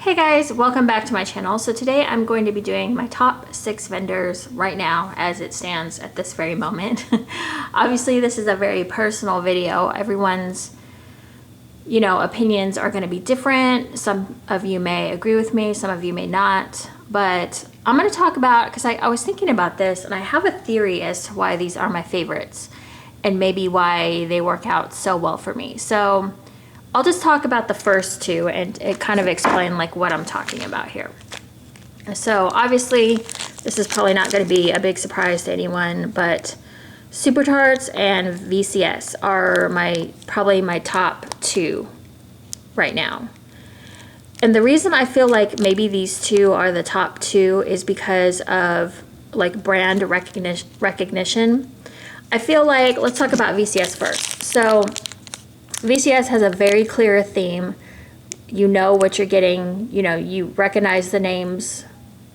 Hey guys, welcome back to my channel. So today I'm going to be doing my top 6 vendors right now as it stands at this very moment. Obviously this is a very personal video. Everyone's, opinions are going to be different. Some of you may agree with me, some of you may not. But I'm going to talk about, because I was thinking about this and I have a theory as to why these are my favorites and maybe why they work out so well for me. So I'll just talk about the first two and it kind of explain like what I'm talking about here. So obviously this is probably not going to be a big surprise to anyone, but Super Tarts and VCS are probably my top 2 right now. And the reason I feel like maybe these two are the top 2 is because of like brand recognition. I feel like, let's talk about VCS first. So VCS has a very clear theme. You know what you're getting. You recognize the names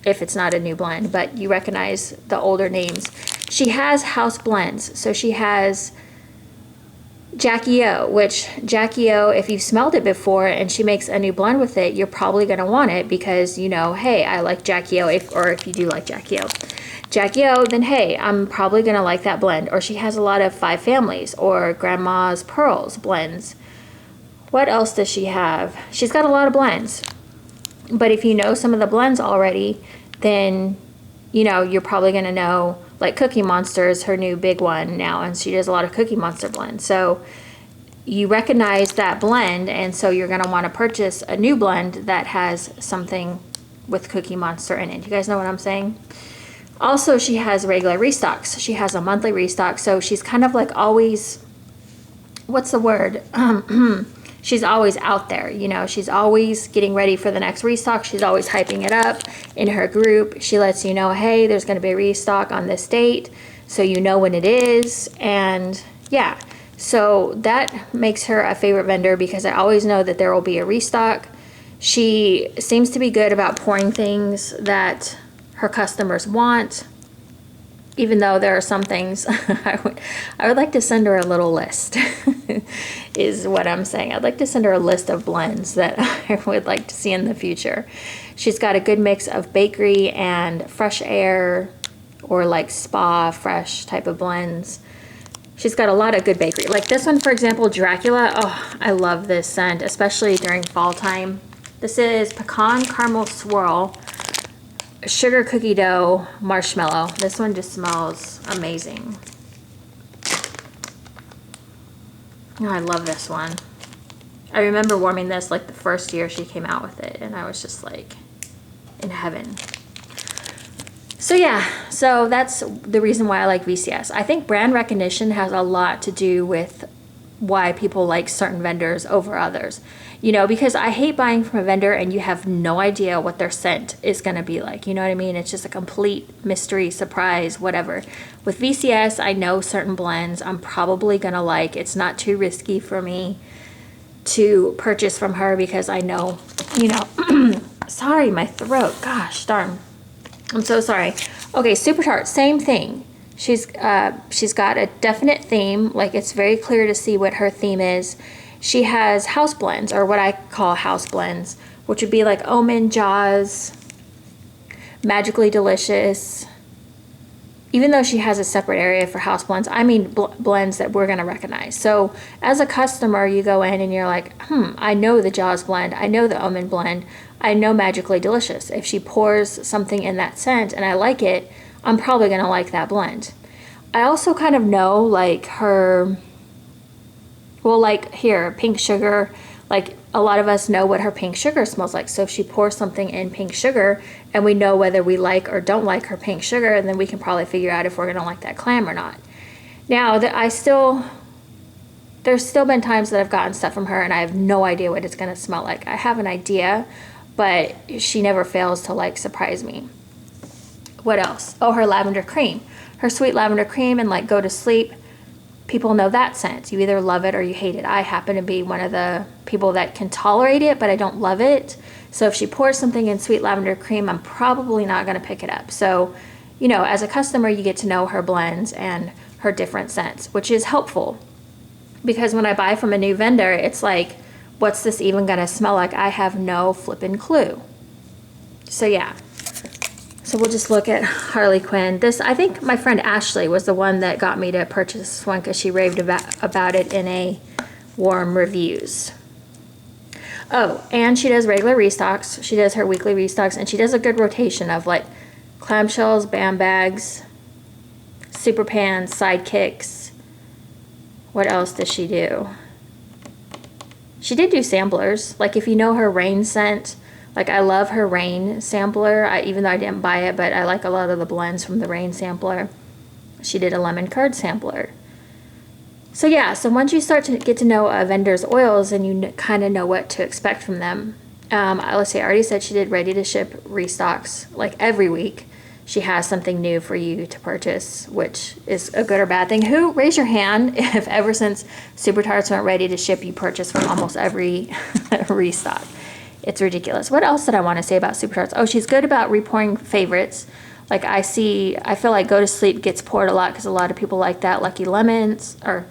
if it's not a new blend, but you recognize the older names. She has house blends. So she has Jackie O, which Jackie O, if you've smelled it before and she makes a new blend with it, you're probably going to want it because hey, I like Jackie O, or if you do like Jackie O, then hey, I'm probably gonna like that blend. Or she has a lot of 5 families or Grandma's Pearls blends. What else does she have? She's got a lot of blends. But if you know some of the blends already, then you're probably gonna know, like Cookie Monster is her new big one now, and she does a lot of Cookie Monster blends. So you recognize that blend, and so you're gonna want to purchase a new blend that has something with Cookie Monster in it. You guys know what I'm saying? Also, she has regular restocks. She has a monthly restock, so she's kind of like always, what's the word? She's always out there, she's always getting ready for the next restock. She's always hyping it up in her group. She lets you know, hey, there's going to be a restock on this date, so you know when it is. And yeah, so that makes her a favorite vendor because I always know that there will be a restock. She seems to be good about pouring things that her customers want, even though there are some things I would like to send her a little list is what I'm saying. I'd like to send her a list of blends that I would like to see in the future. She's got a good mix of bakery and fresh air or like spa fresh type of blends. She's got a lot of good bakery. Like this one, for example, Dracula. Oh, I love this scent, especially during fall time. This is Pecan Caramel Swirl Sugar Cookie Dough Marshmallow. This one just smells amazing. Oh, I love this one. I remember warming this like the first year she came out with it, and I was just like in heaven. So yeah, so that's the reason why I like VCS. I think brand recognition has a lot to do with why people like certain vendors over others. Because I hate buying from a vendor and you have no idea what their scent is going to be like. You know what I mean? It's just a complete mystery, surprise, whatever. With VCS, I know certain blends I'm probably going to like. It's not too risky for me to purchase from her because I know, sorry, my throat. Gosh darn. I'm so sorry. Okay, Super Tart, same thing. She's got a definite theme. Like it's very clear to see what her theme is. She has house blends, or what I call house blends, which would be like Omen, Jaws, Magically Delicious. Even though she has a separate area for house blends, I mean blends that we're gonna recognize. So as a customer, you go in and you're like, I know the Jaws blend, I know the Omen blend, I know Magically Delicious. If she pours something in that scent and I like it, I'm probably gonna like that blend. I also kind of know like her, well, like here, Pink Sugar, like a lot of us know what her Pink Sugar smells like. So if she pours something in Pink Sugar and we know whether we like or don't like her Pink Sugar, and then we can probably figure out if we're gonna like that clam or not. Now, there's still been times that I've gotten stuff from her and I have no idea what it's gonna smell like. I have an idea, but she never fails to like surprise me. What else? Oh, her lavender cream. Her sweet lavender cream and like Go to Sleep. People know that scent. You either love it or you hate it. I happen to be one of the people that can tolerate it, but I don't love it. So if she pours something in sweet lavender cream, I'm probably not going to pick it up. So, as a customer, you get to know her blends and her different scents, which is helpful. Because when I buy from a new vendor, it's like, what's this even gonna smell like? I have no flippin' clue. So yeah. So we'll just look at Harley Quinn. This, I think my friend Ashley was the one that got me to purchase this one because she raved about it in a warm reviews. Oh, and she does regular restocks. She does her weekly restocks, and she does a good rotation of like clamshells, bam bags, super pans, sidekicks. What else does she do? She did do samplers. Like if you know her rain scent, like I love her rain sampler. Even though I didn't buy it, but I like a lot of the blends from the rain sampler. She did a lemon curd sampler. So yeah, so once you start to get to know a vendor's oils and you kind of know what to expect from them. Let's see, I already said she did ready to ship restocks like every week. She has something new for you to purchase, which is a good or bad thing. Who, raise your hand if ever since Super Tarts went ready to ship, you purchase from almost every restock. It's ridiculous. What else did I want to say about Super Tarts? Oh, she's good about repouring favorites. Like I feel like Go to Sleep gets poured a lot because a lot of people like that. Lucky Lemons, or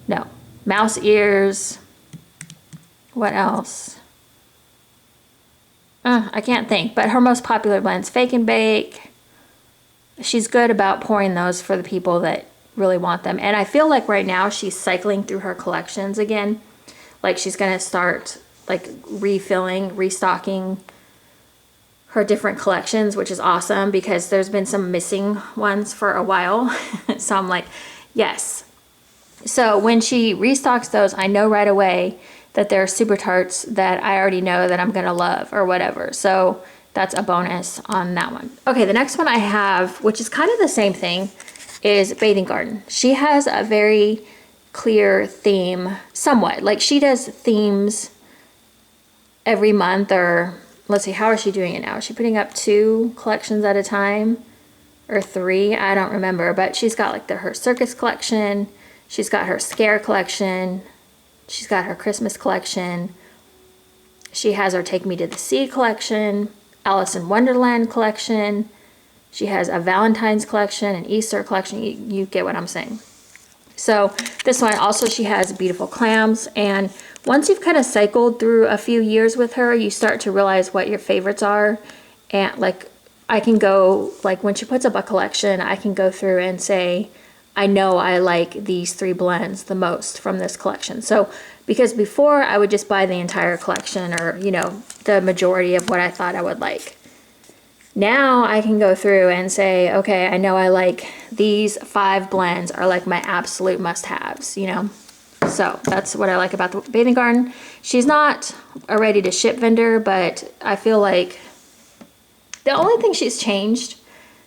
no, Mouse Ears. What else? I can't think, but her most popular blends, Fake and Bake. She's good about pouring those for the people that really want them. And I feel like right now she's cycling through her collections again. Like she's going to start like refilling, restocking her different collections, which is awesome because there's been some missing ones for a while. So I'm like, yes. So when she restocks those, I know right away that there are Super Tarts that I already know that I'm gonna love or whatever. So that's a bonus on that one. Okay, the next one I have, which is kind of the same thing, is Bathing Garden. She has a very clear theme, somewhat. Like she does themes every month, or let's see, how is she doing it now? Is she putting up 2 collections at a time or 3? I don't remember, but she's got like her circus collection, she's got her scare collection, she's got her Christmas collection, she has her Take Me to the Sea collection, Alice in Wonderland collection, she has a Valentine's collection, an Easter collection. You get what I'm saying. So this one also, she has beautiful clams, and once you've kind of cycled through a few years with her, you start to realize what your favorites are. And like I can go, like when she puts up a collection, I can go through and say, I know I like these 3 blends the most from this collection. So because before I would just buy the entire collection, or you know, the majority of what I thought I would like. Now I can go through and say, okay, I know I like these 5 blends are like my absolute must-haves, you know? So that's what I like about the Bathing Garden. She's not a ready-to-ship vendor, but I feel like the only thing she's changed,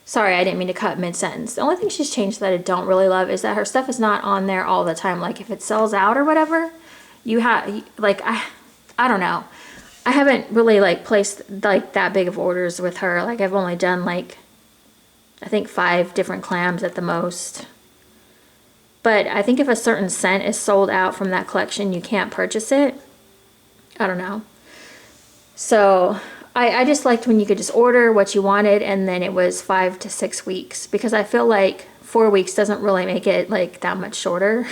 sorry, I didn't mean to cut mid-sentence. The only thing she's changed that I don't really love is that her stuff is not on there all the time. Like if it sells out or whatever, you have, like, I don't know. I haven't really like placed like that big of orders with her. Like I've only done like, I think 5 different clams at the most. But I think if a certain scent is sold out from that collection, you can't purchase it. I don't know. So I just liked when you could just order what you wanted and then it was 5 to 6 weeks, because I feel like 4 weeks doesn't really make it like that much shorter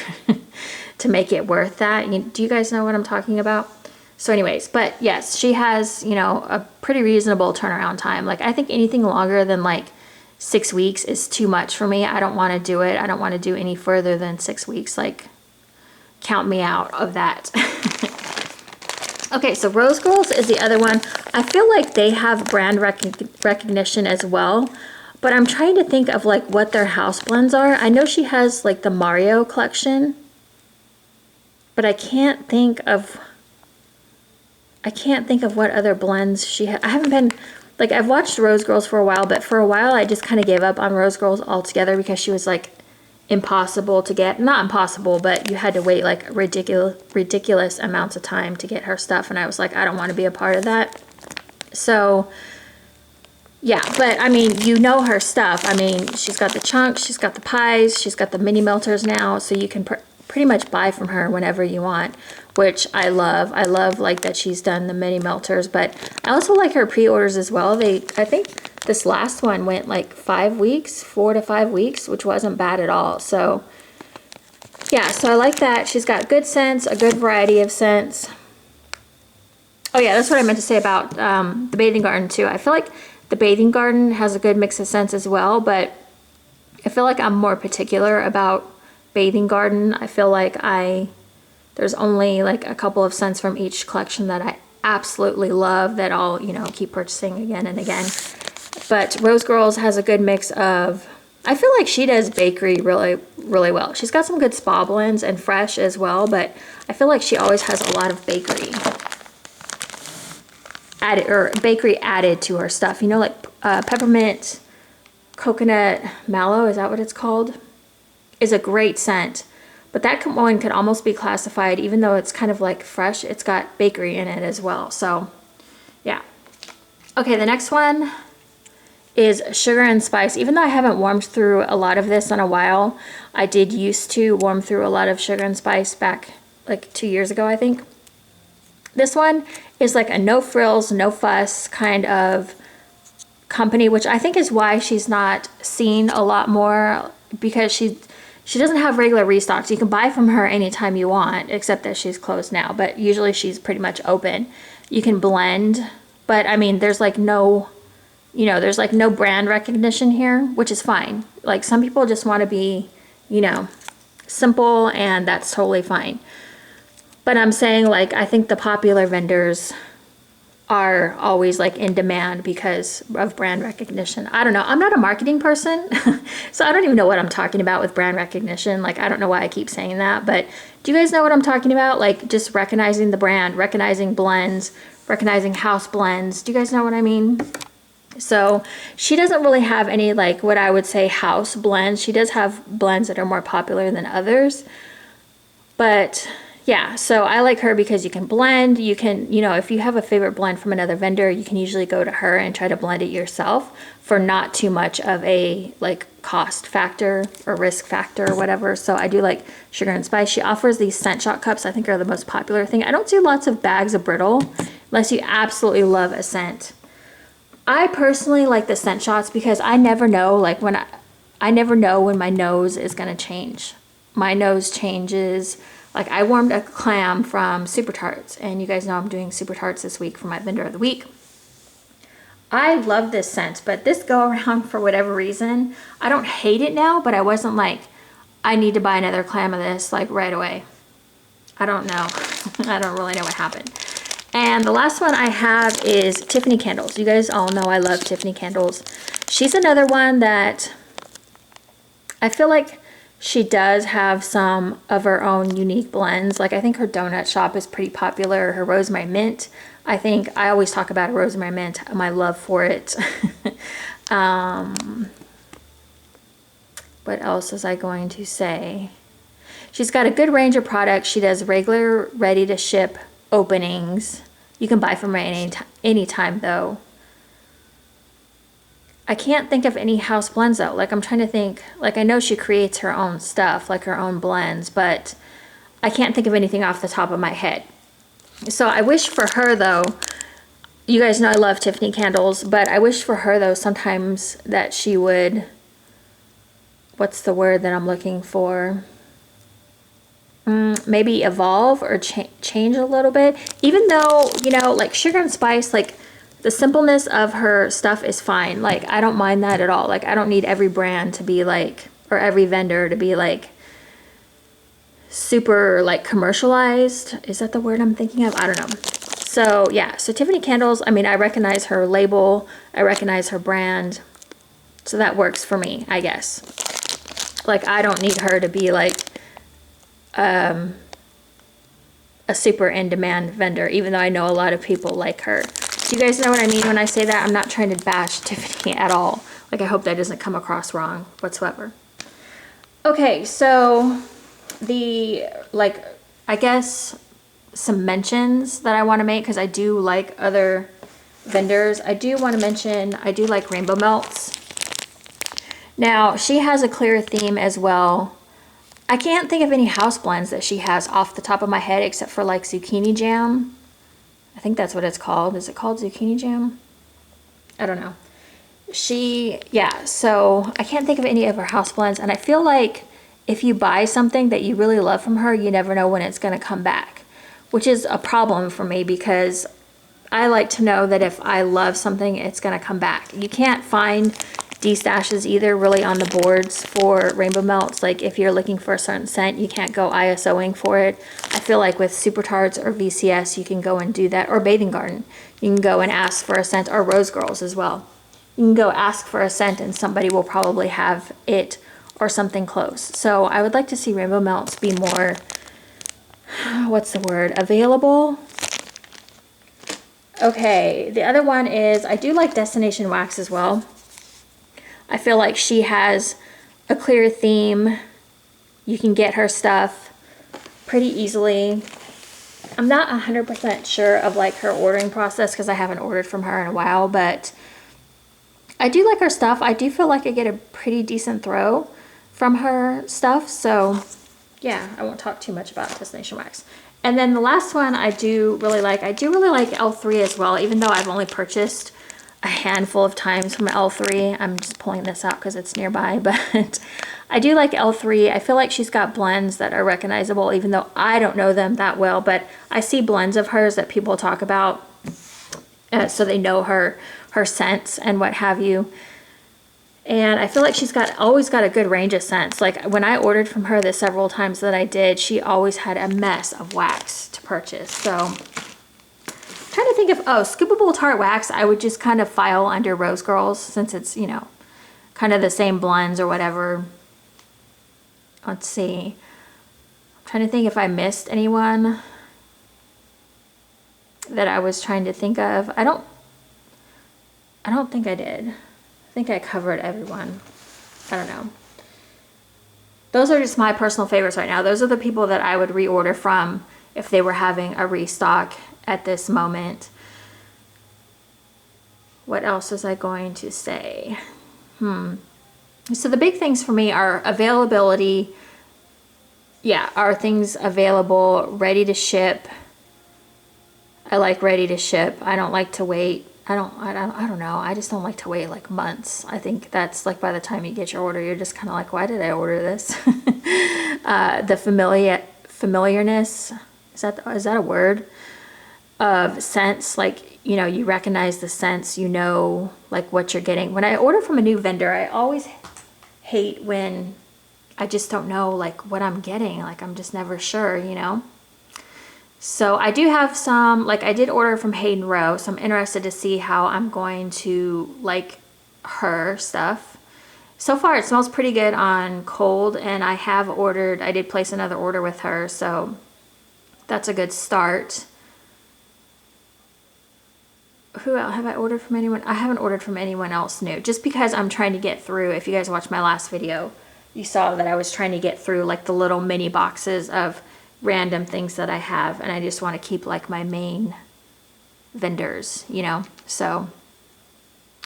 to make it worth that. Do you guys know what I'm talking about? So anyways, but yes, she has, you know, a pretty reasonable turnaround time. Like I think anything longer than like 6 weeks is too much for me. I don't want to do it. I don't want to do any further than 6 weeks. Like count me out of that. Okay, so Rose Girls is the other one. I feel like they have brand recognition as well, but I'm trying to think of like what their house blends are. I know she has like the Mario collection, but I can't think of what other blends she has. I haven't been, like I've watched Rose Girls for a while, but for a while I just kind of gave up on Rose Girls altogether because she was like impossible to get. Not impossible, but you had to wait like ridiculous amounts of time to get her stuff, and I was like, I don't want to be a part of that. So yeah, but I mean, you know her stuff. I mean, she's got the chunks, she's got the pies, she's got the mini melters now, so you can pretty much buy from her whenever you want, which I love. I love like that she's done the mini melters, but I also like her pre-orders as well. I think this last one went like 5 weeks, 4 to 5 weeks, which wasn't bad at all. So yeah, so I like that. She's got good scents, a good variety of scents. Oh yeah, that's what I meant to say about the Bathing Garden too. I feel like the Bathing Garden has a good mix of scents as well, but I feel like I'm more particular about Bathing Garden. I feel like there's only like a couple of scents from each collection that I absolutely love that I'll, you know, keep purchasing again and again. But Rose Girls has a good mix of, I feel like she does bakery really, really well. She's got some good spa blends and fresh as well, but I feel like she always has a lot of bakery added to her stuff. You know, like peppermint coconut mallow, is that what it's called? Is a great scent. But that one could almost be classified, even though it's kind of like fresh, it's got bakery in it as well. So, yeah. Okay, the next one is Sugar and Spice. Even though I haven't warmed through a lot of this in a while, I did used to warm through a lot of Sugar and Spice back like 2 years ago, I think. This one is like a no frills, no fuss kind of company, which I think is why she's not seen a lot more, because she doesn't have regular restocks. You can buy from her anytime you want, except that she's closed now, but usually she's pretty much open. You can blend, but I mean, there's like no, you know, there's like no brand recognition here, which is fine. Like some people just want to be, you know, simple, and that's totally fine. But I'm saying, like, I think the popular vendors are always like in demand because of brand recognition. I don't know. I'm not a marketing person, so I don't even know what I'm talking about with brand recognition. Like, I don't know why I keep saying that, but do you guys know what I'm talking about? Like, just recognizing the brand, recognizing blends, recognizing house blends. Do you guys know what I mean? So she doesn't really have any, like, what I would say house blends. She does have blends that are more popular than others, but yeah, so I like her because you can blend, you can, you know, if you have a favorite blend from another vendor, you can usually go to her and try to blend it yourself for not too much of a like cost factor or risk factor or whatever. So I do like Sugar and Spice. She offers these scent shot cups, I think are the most popular thing. I don't see lots of bags of brittle unless you absolutely love a scent. I personally like the scent shots because I never know, like when I never know when my nose is gonna change. My nose changes. Like I warmed a clam from Super Tarts, and you guys know I'm doing Super Tarts this week for my vendor of the week. I love this scent, but this go around, for whatever reason, I don't hate it now, but I wasn't like, I need to buy another clam of this like right away. I don't know. I don't really know what happened. And the last one I have is Tiffany Candles. You guys all know I love Tiffany Candles. She's another one that I feel like she does have some of her own unique blends. Like I think her donut shop is pretty popular. Her rosemary mint. I always talk about rosemary mint, my love for it. What else was I going to say? She's got a good range of products. She does regular ready to ship openings. You can buy from her anytime though. I can't think of any house blends though. Like I'm trying to think, like I know she creates her own stuff, like her own blends, but I can't think of anything off the top of my head. So I wish for her though, you guys know I love Tiffany Candles, but I wish for her though sometimes that she would, what's the word that I'm looking for? Maybe evolve or change a little bit. Even though, you know, like Sugar and Spice, like the simpleness of her stuff is fine. Like, I don't mind that at all. Like, I don't need every brand to be like, or every vendor to be like, super like commercialized. Is that the word I'm thinking of? I don't know. So, yeah. So, Tiffany Candles, I mean, I recognize her label. I recognize her brand. So, that works for me, I guess. Like, I don't need her to be like, a super in-demand vendor, even though I know a lot of people like her. Do you guys know what I mean when I say that? I'm not trying to bash Tiffany at all. Like, I hope that doesn't come across wrong whatsoever. Okay, so the, like, I guess some mentions that I want to make, because I do like other vendors. I do want to mention, I do like Rainbow Melts. Now, she has a clear theme as well. I can't think of any house blends that she has off the top of my head except for like Zucchini Jam. I think that's what it's called. Is it called Zucchini Jam? I don't know. Yeah, so I can't think of any of her house blends, and I feel like if you buy something that you really love from her, you never know when it's going to come back, which is a problem for me because I like to know that if I love something, it's gonna come back. You can't find destashes either really on the boards for rainbow melts. Like if you're looking for a certain scent, you can't go ISOing for it. I feel like with Super Tarts or VCS, you can go and do that, or Bathing Garden. You can go and ask for a scent, or Rose Girls as well. You can go ask for a scent and somebody will probably have it or something close. So I would like to see rainbow melts be more, what's the word, available. Okay, the other one is, I do like Destination Wax as well. I feel like she has a clear theme. You can get her stuff pretty easily. I'm not 100% sure of like her ordering process because I haven't ordered from her in a while, but I do like her stuff. I do feel like I get a pretty decent throw from her stuff. So yeah, I won't talk too much about Destination Wax. And then the last one I do really like L3 as well, even though I've only purchased a handful of times from L3. I'm just pulling this out because it's nearby, but I do like L3. I feel like she's got blends that are recognizable, even though I don't know them that well, but I see blends of hers that people talk about, so they know her scents and what have you. And I feel like she's always got a good range of scents. Like when I ordered from her the several times that I did, she always had a mess of wax to purchase. So trying to think of, Scoopable Tart Wax, I would just kind of file under Rose Girls since it's, you know, kind of the same blends or whatever. Let's see. I'm trying to think if I missed anyone that I was trying to think of. I don't think I did. I think I covered everyone. I don't know. Those are just my personal favorites right now. Those are the people that I would reorder from if they were having a restock at this moment. What else was I going to say? So the big things for me are availability. Yeah, are things available, ready to ship? I like ready to ship. I don't like to wait. I don't know. I just don't like to wait like months. I think that's like by the time you get your order, you're just kind of like, why did I order this? The familiarness, is that a word? Of scents, like, you know, you recognize the scents, you know, like what you're getting. When I order from a new vendor, I always hate when I just don't know like what I'm getting. Like I'm just never sure, you know? So I do have some, like I did order from Hayden Rowe, so I'm interested to see how I'm going to like her stuff. So far it smells pretty good on cold, and I did place another order with her, so that's a good start. Who else have I ordered from anyone? I haven't ordered from anyone else new, just because I'm trying to get through. If you guys watched my last video, you saw that I was trying to get through like the little mini boxes of random things that I have, and I just want to keep like my main vendors, you know. So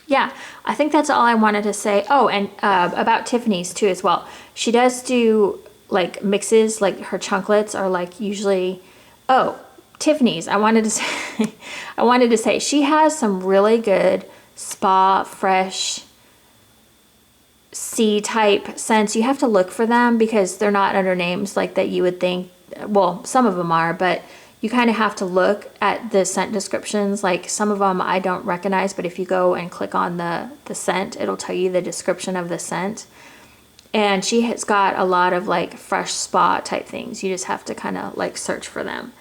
yeah, I think that's all I wanted to say. Oh, and about Tiffany's too as well. She does do like mixes, like her chunklets are like usually, Tiffany's, I wanted to say she has some really good spa fresh C type scents. You have to look for them because they're not under names like that you would think. Well, some of them are, but you kind of have to look at the scent descriptions. Like some of them I don't recognize, but if you go and click on the scent, it'll tell you the description of the scent. And she has got a lot of like fresh spa type things. You just have to kind of like search for them.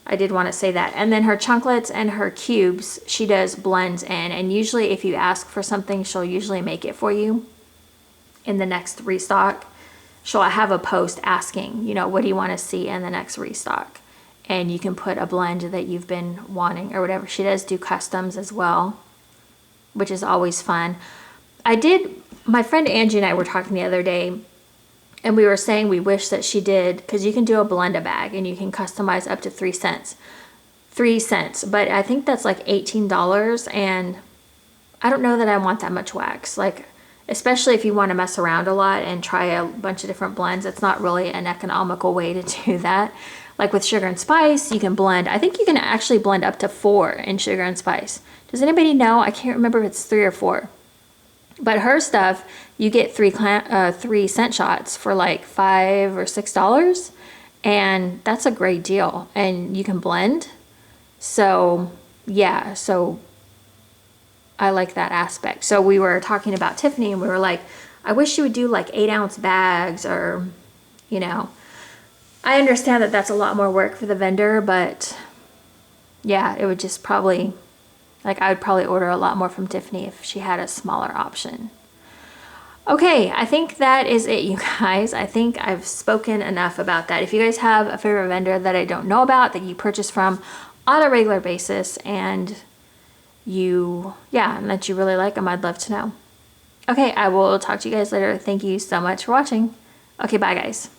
I did want to say that. And then her chunklets and her cubes, she does blends in. And usually if you ask for something, she'll usually make it for you in the next restock. She'll have a post asking, you know, what do you want to see in the next restock? And you can put a blend that you've been wanting or whatever. She does do customs as well, which is always fun. My friend Angie and I were talking the other day, and we were saying we wish that she did, because you can do a blend-a-bag and you can customize up to 3 cents. 3 cents, but I think that's like $18, and I don't know that I want that much wax. Like, especially if you want to mess around a lot and try a bunch of different blends, it's not really an economical way to do that. Like with sugar and spice, you can blend. I think you can actually blend up to 4 in sugar and spice. Does anybody know? I can't remember if it's 3 or 4. But her stuff, you get 3 scent shots for like $5 or $6, and that's a great deal. And you can blend. So yeah, so I like that aspect. So we were talking about Tiffany and we were like, I wish she would do like 8-ounce bags, or, you know, I understand that that's a lot more work for the vendor, but yeah, it would just probably, like, I would probably order a lot more from Tiffany if she had a smaller option. Okay, I think that is it, you guys. I think I've spoken enough about that. If you guys have a favorite vendor that I don't know about that you purchase from on a regular basis and and that you really like them, I'd love to know. Okay, I will talk to you guys later. Thank you so much for watching. Okay, bye guys.